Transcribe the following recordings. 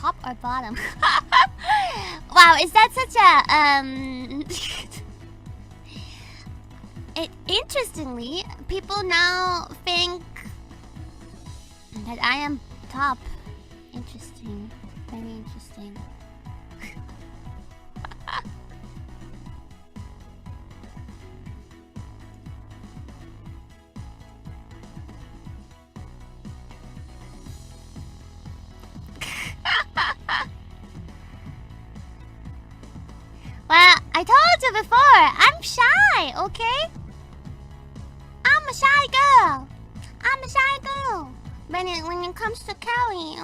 top or bottom? Wow, is that such a interestingly, people now think that I am top. Interesting, very interesting. Well, I told you before, I'm shy, okay? I'm a shy girl. When it comes to Kelly,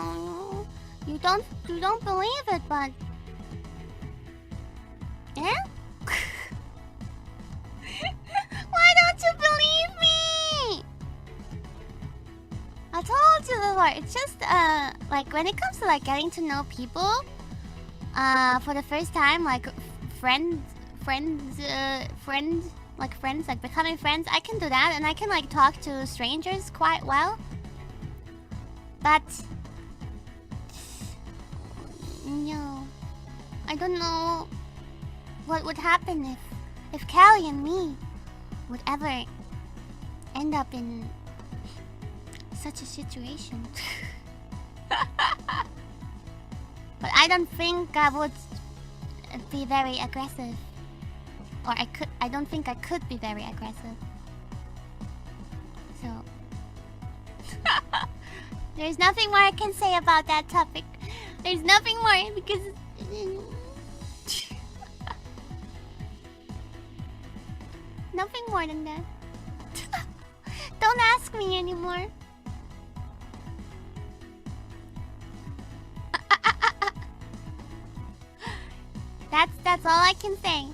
you don't believe it, but eh? Why don't you believe me? I told you before. It's just like when it comes to like getting to know people, for the first time, like friends, like becoming friends. I can do that, and I can like talk to strangers quite well. But no, I don't know what would happen if Callie and me would ever end up in such a situation. But I don't think I would be very aggressive. Or I don't think I could be very aggressive. So there's nothing more I can say about that topic. There's nothing more because nothing more than that. Don't ask me anymore. That's all I can say.